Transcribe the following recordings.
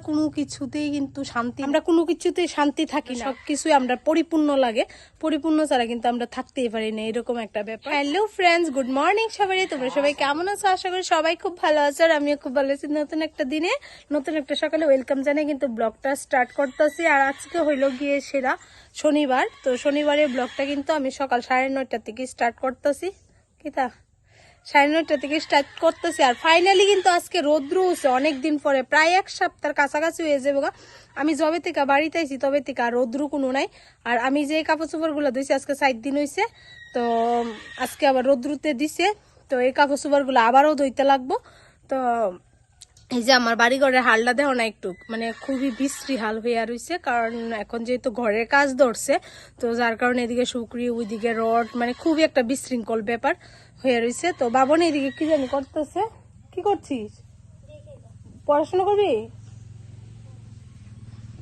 কোনো কিছুতেই কিন্তু শান্তি, আমরা কোনো কিছুতেই শান্তি থাকি না, সবকিছুই আমরা পরিপূর্ণ লাগে, পরিপূর্ণ ছাড়া কিন্তু আমরা থাকতেই পারি না, এরকম একটা ব্যাপার। হ্যালো ফ্রেন্ডস, গুড মর্নিং সবাই, তোমরা সবাই কেমন আছো? আশা করি সবাই খুব ভালো আছো আর আমিও খুব ভালো আছি। নতুন একটা দিনে নতুন একটা সকালে ওয়েলকাম জানিয়ে কিন্তু ব্লগটা স্টার্ট করতেছি। আর আজকে হইলো গিয়ে সেরা শনিবার, তো শনিবারের ব্লগটা কিন্তু আমি সকাল 9:30 থেকে স্টার্ট করতেছি। কিতা 9:30 থেকে স্টার্ট করতেছি। আর ফাইনালি কিন্তু আজকে রৌদ্র হচ্ছে অনেকদিন পরে, প্রায় এক সপ্তাহের কাছাকাছি হয়ে যাবে। আমি যবে থেকে বাড়িতে আইছি তবে থেকে আর রৌদ্র কোনো নাই। আর আমি যে কাপড় চোপড় গুলো দিয়েছি আজকে 4 দিন হয়েছে, তো আজকে আবার রৌদ্রতে দিছে, তো এই কাপড় চোপড় গুলো আবারও ধুইতে লাগবো। তো এই যে আমার বাড়িঘরের হালটা দেখো না, একটু মানে খুবই বিশ্রী হাল হইয়া রয়েছে, কারণ এখন যেহেতু ঘরের কাজ ধরছে, তো যার কারণে এদিকে শুকরি ওইদিকে রড, মানে খুবই একটা বিশৃঙ্খল ব্যাপার হয়ে রয়েছে। তো বাবন এদিকে কি জানি করতেছে। কি করছিস? পড়াশোনা করবি?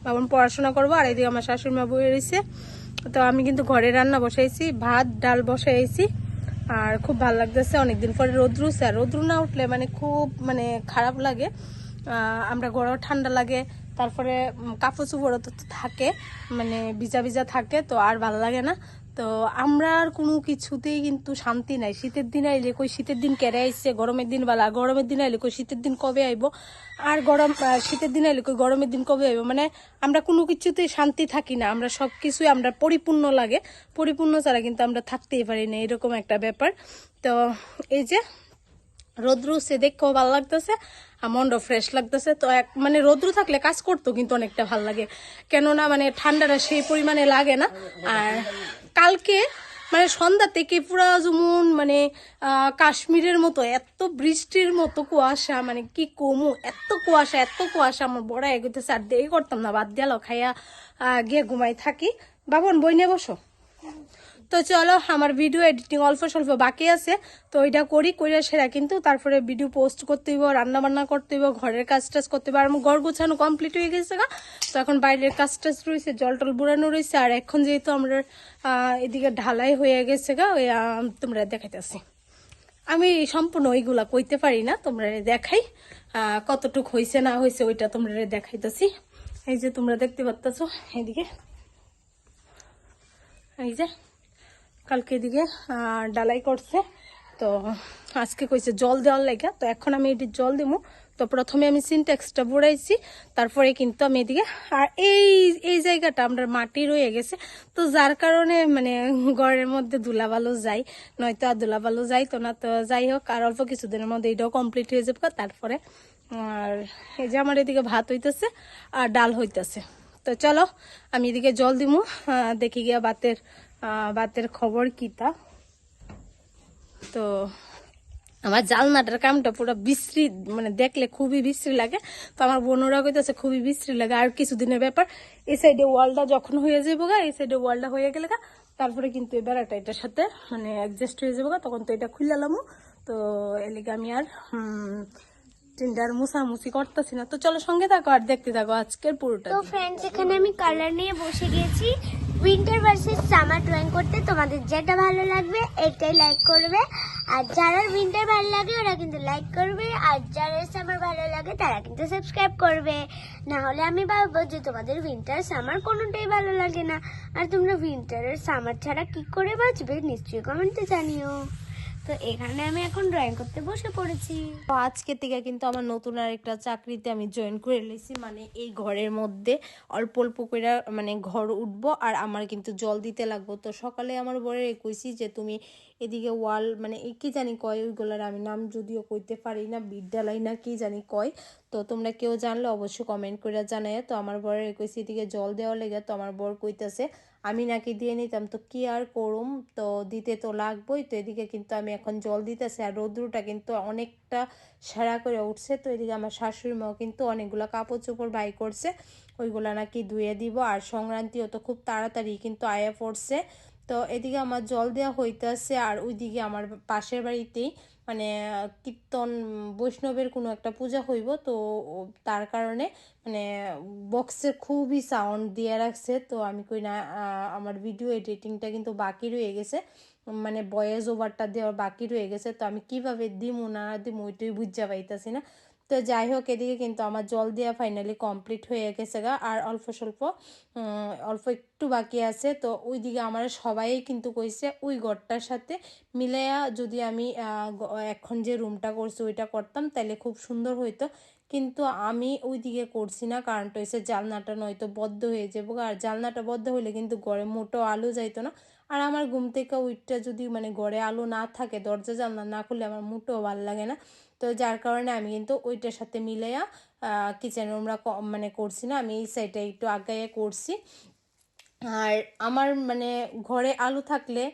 বাবন পড়াশোনা করবো, আর এদিকে আমার শাশুড়ি মা বয়ে রয়েছে। তো আমি কিন্তু ঘরে রান্না বসাইছি, ভাত ডাল বসাইছি। আর খুব ভালো লাগতেছে, অনেকদিন পরে রৌদ্র উঠছে। আর রৌদ্র না উঠলে মানে খুব মানে খারাপ লাগে, আমরা গরম ঠান্ডা লাগে, তারপরে কাপড় চোপড়ও তো থাকে, মানে ভিজা ভিজা থাকে, তো আর ভালো লাগে না। তো আমরা আর কোনো কিছুতেই কিন্তু শান্তি নাই। শীতের দিন আইলে কই শীতের দিন কেড়ে আইছে, গরমের দিন বালা, গরমের দিন আইলে কই শীতের দিন কবে আইব, আর শীতের দিন আইলে কই গরমের দিন কবে আইব, মানে আমরা কোনো কিছুতেই শান্তি থাকি না। আমরা সব কিছুই আমরা পরিপূর্ণ লাগে, পরিপূর্ণ ছাড়া কিন্তু আমরা থাকতেই পারি না, এরকম একটা ব্যাপার। তো এই যে রৌদ্র সে দেখতেও ভালো লাগতেছে আর মনটাও ফ্রেশ লাগতেছে। তো মানে রৌদ্র থাকলে কাজ করতেও কিন্তু অনেকটা ভালো লাগে, কেননা মানে ঠান্ডাটা সেই পরিমাণে লাগে না। আর কালকে মানে সন্ধ্যা থেকে পুরা যেমন মানে কাশ্মীরের মতো এত বৃষ্টির মতো কুয়াশা, মানে কি কমু, এত কুয়াশা এত কুয়াশা, আমার বড় এগোতেছে। আর দেরি করতাম না, বাদ দিয়ালো খাইয়া গিয়ে ঘুমাই থাকি। বাবন বই নিয়ে বসো। তো চলো, আমার ভিডিও এডিটিং অল্প স্বল্প বাকি আছে, তো ওইটা করে সেরা কিন্তু তারপরে ভিডিও পোস্ট করতে হইব, রান্না বান্না করতে হইব, ঘরের কাজ টাজ করতে হইব। আর আমার ঘর গোছানো কমপ্লিট হয়ে গেছে গা, তো এখন বাইরের কাজ টাজ রয়েছে, জল টল বুড়ানো রয়েছে। আর এখন যেহেতু আমরা এদিকে ঢালাই হয়ে গেছে গা, ওই তোমরা দেখাইতেছি। আমি সম্পূর্ণ ওইগুলা কইতে পারি না, তোমরা দেখাই কতটুক হয়েছে না হয়েছে ওইটা তোমরা দেখাইতেছি। এই যে তোমরা দেখতে পাচ্ছ এদিকে, এই যে কালকে এদিকে ডালাই করছে, তো আজকে কইছে জল দেওয়ার লাগে। তো এখন আমি এটি জল দেবো। তো প্রথমে আমি সিনটেক্সটা বুড়াইছি, তারপরে কিন্তু আমি এদিকে, আর এই জায়গাটা আমরা মাটি রয়ে গেছে, তো যার কারণে মানে ঘরের মধ্যে ধুলাবালু যাই, নয়তো আর ধুলাবালু যাইতো না। তো যাই হোক, আর অল্প কিছুদিনের মধ্যে এটাও কমপ্লিট হয়ে যাবে তারপরে। আর এই যে আমার এদিকে ভাত হইতেছে আর ডাল হইতেছে। তো চলো আমি এদিকে জল দিমু, দেখি গিয়া বাতের খবর কিতা। তো আমার জালনাটার কামটা পুরো বিশ্রী, মানে দেখলে খুবই বিশ্রী লাগে। তো আমার বোনরা কইতেছে খুবই বিশ্রী লাগে। আর কিছুদিনের ব্যাপার, এই সাইডে ওয়ালটা যখন হয়ে যাবো গা, এই সাইডে ওয়ালটা হয়ে গেলে গা, তারপরে কিন্তু এই বেড়াটা এটার সাথে মানে অ্যাডজাস্ট হয়ে যাবো গা, তখন তো এটা খুলে লামো। তো এলিগে আমি আর টিন্ডার মুছামুছি করতেছি না। তো চলো সঙ্গে থাকো আর দেখতে থাকো আজকের পুরোটা। তো ফ্রেন্ডস, এখানে আমি কালার নিয়ে বসে গেছি উইন্টার ভার্সেস সামার ড্রয়িং করতে। তোমাদের যেটা ভালো লাগবে এটাই লাইক করবে, আর যারা উইন্টার ভালো লাগে ওরা কিন্তু লাইক করবে, আর যারা সামার ভালো লাগে তারা কিন্তু সাবস্ক্রাইব করবে। না হলে আমি ভাববো যে তোমাদের উইন্টার সামার কোনোটাই ভালো লাগে না, আর তোমরা উইন্টার আর সামার ছাড়া কি করে বাঁচবে নিশ্চয়ই কমেন্টে জানিও। তো এখানে আমি এখন ড্রয়িং করতে বসে পড়েছি। তো আজকে থেকে কিন্তু আমার নতুন আর একটা চাকরিতে আমি জয়েন করে নিয়েছি, মানে এই ঘরের মধ্যে অল্প অল্প করে মানে ঘর উঠবো, আর আমার কিন্তু জল দিতে লাগবো। তো সকালে আমার বরে কইছি যে তুমি এদিকে ওয়াল, মানে কি জানি কয় ওইগুলার, আমি নাম যদিও কইতে পারি না, বিদ্যালয় না কি জানি কয়। তো তোমরা কেউ জানলে অবশ্যই কমেন্ট করে জানায়। তো আমার বরে কইছি এদিকে জল দেওয়া লেগে, তো আমার বর কইতেছে আমি নাকি দিয়ে নিতাম, তো কি আর করুম, তো দিতে তো লাগবোই। তো এদিকে কিন্তু আমি এখন জল দিতেছি, আর রৌদ্রটা কিন্তু অনেকটা সারা করে উঠছে। তো এদিকে আমার শাশুড়ি মাও কিন্তু অনেকগুলো কাপড় চোপড় বাই করছে, ওইগুলা নাকি ধুয়ে দিব। আর সংক্রান্তিও তো খুব তাড়াতাড়ি কিন্তু আয়া পড়ছে। তো এদিকে আমার জল দেওয়া হইতেছে, আর ওইদিকে আমার পাশের বাড়িতেই মানে কীর্তন বৈষ্ণবের কোনো একটা পূজা হইব, তো তার কারণে মানে বক্সের খুবই সাউন্ড দিয়ে রাখছে। তো আমি কই না, আমার ভিডিও এডিটিংটা কিন্তু বাকি রয়ে গেছে, মানে ভয়েস ওভারটা দেওয়ার বাকি রয়ে গেছে। তো আমি কিভাবে দিমু না দিমু ওইটাই বুঝা পাইতেছি না। তো যাই হোক, এদিকে কিন্তু আমার জল দেওয়া ফাইনালি কমপ্লিট হয়ে গেছে গা, আর অল্প স্বল্প অল্প একটু বাকি আছে। তো ওইদিকে আমার সবাই কিন্তু কইছে ওই ঘরটার সাথে মিলাইয়া যদি আমি এখন যে রুমটা করছি ওইটা করতাম তাহলে খুব সুন্দর হইতো, কিন্তু আমি ওইদিকে করছি না। কারণটা হচ্ছে জানলাটা নয়তো বদ্ধ হয়ে যাবো, আর জানলাটা বদ্ধ হলে কিন্তু ঘরে মোটো আলো যাইতো না। আর আমার ঘুম থেকে ওইটা যদি মানে ঘরে আলো না থাকে, দরজা জানলা না খুললে আমার মোটেও ভালো লাগে না। তো যার কারণে আমি কিন্তু ওইটার সাথে মিলাইয়া কিচেন রুমরা মানে করছি না, আমি এই সাইডে একটু আগাইয়া করছি। আর আমার মানে ঘরে আলো থাকলে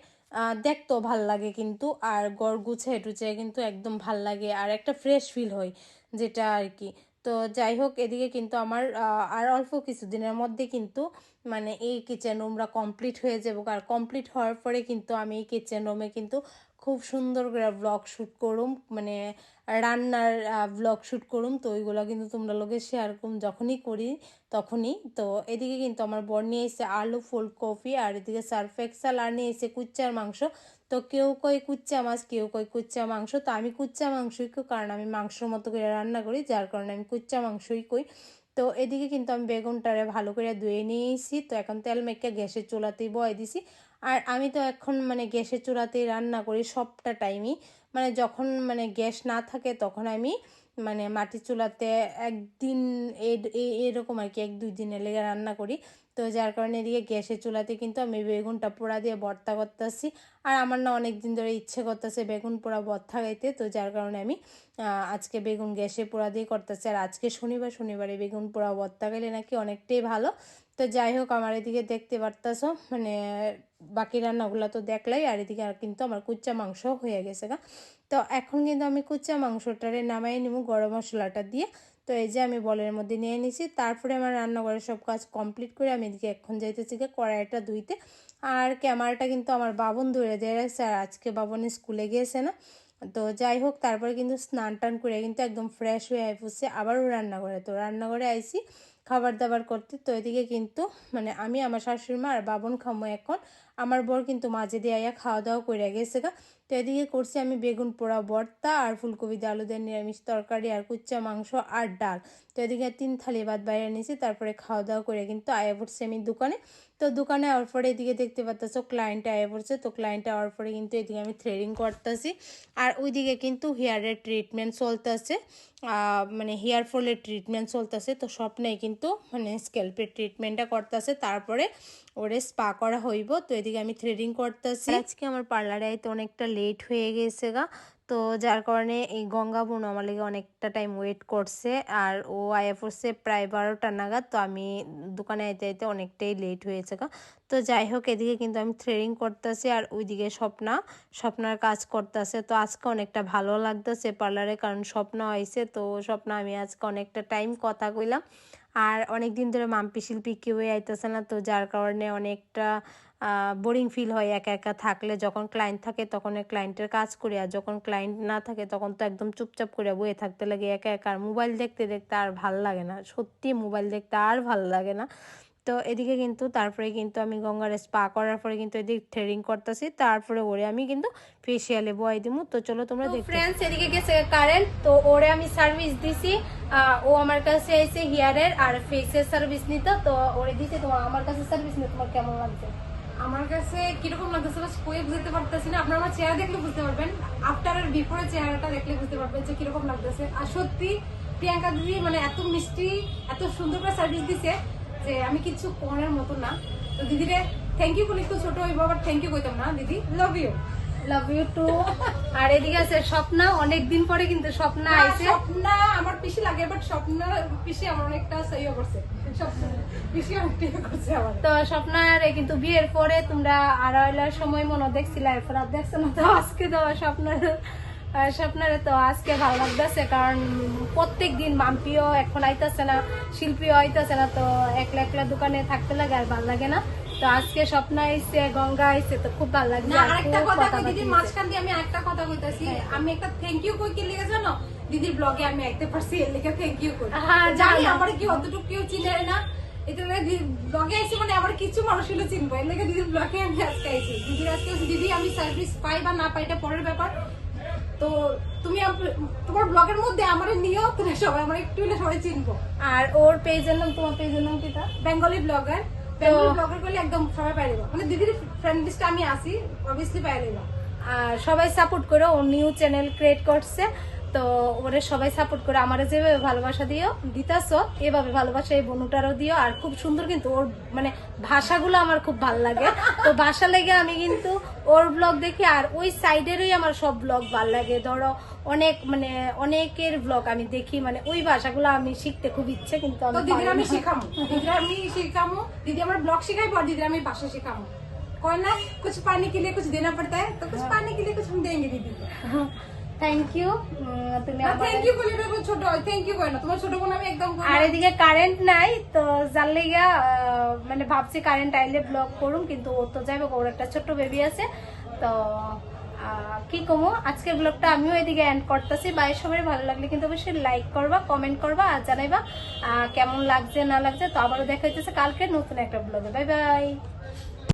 দেখতেও ভাল লাগে কিন্তু, আর ঘর গুছায় টুছায় কিন্তু একদম ভাল লাগে, আর একটা ফ্রেশ ফিল হয় যেটা আর কি। তো যাই হোক, এদিকে কিন্তু আমার আর অল্প কিছুদিনের মধ্যে কিন্তু মানে এই কিচেন রুমটা কমপ্লিট হয়ে যাবো। আর কমপ্লিট হওয়ার পরে কিন্তু আমি এই কিচেন রুমে কিন্তু খুব সুন্দর করে ব্লগ শ্যুট করুম, মানে রান্নার ব্লগ শ্যুট করুম। তো ওইগুলো কিন্তু তোমরা লোকে শেয়ার করুম যখনই করি তখনই। তো এদিকে কিন্তু আমার বর নিয়ে এসে আলু ফুলকপি, আর এদিকে সার্ফ এক্সেল, আর নিয়ে এসে কুচ্চার মাংস। তো কেউ কয় কুচ্চা মাছ, কেউ কয় কুচ্চা মাংস। তো আমি কুচ্চা মাংসই কই, কারণ আমি মাংসর মতো করে রান্না করি, যার কারণে আমি কুচ্চা মাংসই কই। তো এদিকে কিন্তু আমি বেগুনটারে ভালো করে ধুয়ে নিয়েছি। তো এখন তেল মেখে গ্যাসের চুলাতেই বয়ে দিছি। আর আমি তো এখন মানে গ্যাসের চুলাতেই রান্না করি সবটা টাইমই, মানে যখন মানে গ্যাস না থাকে তখন আমি মানে মাটির চুলাতে একদিন এরকম আর কি, 1-2 দিনের লেগে রান্না করি। তো যার কারণে এদিকে গ্যাসের চুলাতে কিন্তু আমি বেগুনটা পোড়া দিয়ে ভর্তা করতেছি। আর আমার না অনেক দিন ধরে ইচ্ছে করতেছে বেগুন পোড়া ভর্তা খাইতে, তো যার কারণে আমি আজকে বেগুন গ্যাসে পোড়া দিয়ে করতেছি। আর আজকে শনিবারে বেগুন পোড়া ভর্তা খেলে নাকি অনেকটাই ভালো। তো যাই হোক, আমার এদিকে দেখতে পারতেছো মানে বাকি রান্নাগুলো তো দেখলাই, আর এদিকে আর কিন্তু আমার কুচ্চা মাংস হয়ে গেছে গা। তো এখন কিন্তু আমি কুচ্চা মাংসটারে নামাই নিব গরম মশলাটা দিয়ে। তো এই যে আমি বলের মধ্যে নিয়ে নিছি। তারপরে আমার রান্নাঘরের সব কাজ কমপ্লিট করে আমি এদিকে এখন যাইতেছি কড়াইটা ধুইতে। আর ক্যামেরাটা কিন্তু আমার বাবন ধরে দিয়ে রাখছে, আর আজকে বাবন স্কুলে গিয়েছে না। তো যাই হোক, তারপরে কিন্তু স্নান টান করে কিন্তু একদম ফ্রেশ হয়ে আইসে আবারও রান্নাঘরে। তো রান্নাঘরে আইসি খাবার দাবার করতে। তো এদিকে কিন্তু মানে আমি আমার শাশুড়ি মা আর বাবন খামো এখন। আমার বর কিন্তু মাঝে দিয়ে আইয়া খাওয়া দাওয়া করে গেছে গা। তো এদিকে করছি আমি বেগুন পোড়া ভর্তা, আর ফুলকপি দিয়ে আলু দিয়ে নিরামিষ তরকারি, আর কুচ্চা মাংস আর ডাল। তো এদিকে 3 থালি ভাত বাইরে নিয়েছি। তারপরে খাওয়া দাওয়া করে কিন্তু আয়া পড়ছি আমি দোকানে। তো দোকানে আওয়ার পরে এদিকে দেখতে পাচ্ছ ক্লায়েন্ট আয়া পড়ছে। তো ক্লায়েন্ট আওয়ার পরে কিন্তু এদিকে আমি থ্রেডিং করতেছি, আর ওইদিকে কিন্তু হেয়ারের ট্রিটমেন্ট চলতেছে, মানে হেয়ার ফলের ট্রিটমেন্ট চলতেছে। তো স্বপ্নেই কিন্তু মানে স্ক্যাল্পের ট্রিটমেন্টটা করতেছে, তারপরে ওরে স্পা করা হইব। তো এদিকে আমি থ্রেডিং করতেছি। আজকে আমার পার্লারে আইতে অনেকটা লেট হয়ে গেছে গা। তো যার কারণে এই গঙ্গা বোন আমার লেগে অনেকটা টাইম ওয়েট করছে, আর ও আয়া পড়ছে প্রায় 12টা নাগাদ। তো আমি দোকানে আইতে আইতে অনেকটাই লেট হয়েছে গা। তো যাই হোক, এদিকে কিন্তু আমি থ্রেডিং করতেছি, আর ওইদিকে স্বপ্নার কাজ করতেছে। তো আজকে অনেকটা ভালো লাগতেছে পার্লারে, কারণ স্বপ্ন আইছে। তো স্বপ্ন আমি আজকে অনেকটা টাইম কথা কইলাম, আর অনেক দিন ধরে মাম্পি শিল্পী কেউ আইতেছে না। তো যার কারণে অনেকটা বোরিং ফিল হয় একা একা থাকলে। যখন ক্লায়েন্ট থাকে তখন ক্লায়েন্টের কাজ করি, আর যখন ক্লায়েন্ট না থাকে তখন তো একদম চুপচাপ করে বয়ে থাকতে লাগে একা একা। আর মোবাইল দেখতে দেখতে আর ভাল লাগে না, সত্যি মোবাইল দেখতে আর ভাল লাগে না। তো এদিকে কিন্তু তারপরে কিন্তু আমি গঙ্গার স্পা করার পরে কিন্তু এদিকে থ্রেডিং করতেছি, তারপরে ওরে আমি কিন্তু ফেসিয়ালে বয় দিমু। তো চলো তোমরা দেখো। ফ্রেন্ডস, এদিকে গেছে কারেন্ট, তো ওরে আমি সার্ভিস দিছি। ও আমার কাছে এসে হেয়ারের আর ফেসের সার্ভিস নিত। তো ওরে দিছে, তোমার আমার কাছে সার্ভিস নিতে তোমার কেমন লাগছে? আমার কাছে কিরকম লাগতেছে বাস কয়ে বুঝতে পারতেছি না। আপনারা আমার চেহারা দেখলে বুঝতে পারবেন, আফটার আর বিফোরের চেহারাটা দেখলে বুঝতে পারবেন যে কিরকম লাগতেছে। আর সত্যি প্রিয়াঙ্কা দিদি মানে এত মিষ্টি, এত সুন্দর করে সার্ভিস দিছে যে আমি কিছু কোনের মতো না। তো দিদিরে থ্যাংক ইউ বলে একটু ছোট হইব, আবার থ্যাংক ইউ কইতাম না। দিদি love you. Love you too. আর এদিকে আছে স্বপ্না, অনেকদিন পরে কিন্তু স্বপ্না আইছে। স্বপ্না আমার পিসি লাগে, বাট স্বপ্না পিসি আমার অনেকটা সহ্য করছে। পিসি অনেকটা করছে আমার। তো স্বপ্নার কিন্তু বিয়ের পরে তোমরা আড়াইলার সময় মনে দেখছিলা, এরপর আর দেখছো না। তো আজকে তো স্বপ্নারে তো আজকে ভালো লাগতেছে, কারণ প্রত্যেক দিন মাম্পিও এখন আইতাছে না, শিল্পীও আইতাছে না। তো একলা একলা দোকানে থাকতে লাগে আর ভালো লাগে না। তো আজকে স্বপ্ন আইছে, গঙ্গা আইছে, তো খুব ভালো লাগছে। আরেকটা কথা দিদির মাঝখান দিয়ে আমি আরেকটা কথা কইতাছি। আমি একটা থ্যাংক ইউ কই কি লিখে জানো, দিদির ব্লগে আমি আইতে পারছি এর লিখে থ্যাংক ইউ কই। জানি আমার কি অতটুকু কেউ চিনে না, এটা ব্লগে আইছি মানে আমার কিছু মানুষ হলো চিনবো, এর লিখে দিদির ব্লগে আমি আজকে আইছি। দিদির আজকে দিদি আমি সার্ভিস পাই বা না পাই এটা পরের ব্যাপার, তো তুমি তোমার ব্লগের মধ্যে আমার নিয়েও তুমি সবাই আমার একটু হলে সবাই চিনবো। আর ওর পেজের নাম, তোমার পেজের নাম কিটা? বেঙ্গলি ব্লগার, বেঙ্গলি ব্লগার করলে একদম সবাই পাই দেবো, মানে দিদির ফ্রেন্ড লিস্টে আমি আসি, অবভিয়াসলি পাই দেবো। আর সবাই সাপোর্ট করো, ও নিউ চ্যানেল ক্রিয়েট করছে, তো ওরে সবাই সাপোর্ট করে। আমারে যেভাবে ভালোবাসা দিও দিতাছো, এভাবে ভালোবাসা এই বনুটারও দিও। আর খুব সুন্দর কিন্তু ওর মানে ভাষাগুলো আমার খুব ভালো লাগে, তো ভাষা লেগে আমি কিন্তু ওর ব্লগ দেখি। আর ওই সাইডেরই আমার সব ব্লগ ভালো লাগে। ধরো অনেক মানে অনেকের ব্লগ আমি দেখি, মানে ওই ভাষাগুলো আমি শিখতে খুব ইচ্ছে, কিন্তু তো আমি দিদির পারি আমি না। শিখামো, দিদি আমার ব্লগ শিখাইবো আর দিদির আমি ভাষা শিখামো। কয় না कुछ पाने के लिए कुछ देना पड़ता है, तो कुछ पाने के लिए कुछ हम देंगे दीदी को। Thank you. তুমি আমার থ্যাংক ইউ বলি না, ছোট থ্যাংক ইউ কয় না, তোমার ছোট বোন আমি একদম আর এদিকে কারেন্ট নাই, তো যার লেগা মানে ভাবছি কারেন্ট আইলে ব্লগ করুম, কিন্তু ও তো যাইবে, ওর একটা ছোট্ট বেবি আছে। তো কি কমো, আজকের ব্লগটা আমিও এদিকে এন্ড করতেছি। বাই, সবাই ভালো লাগলে কিন্তু অবশ্যই লাইক করবা, কমেন্ট করবা, আর জানাইবা কেমন লাগছে না লাগছে। তো আবারও দেখা হইতেছে কালকে নতুন একটা ব্লগে। Bye bye.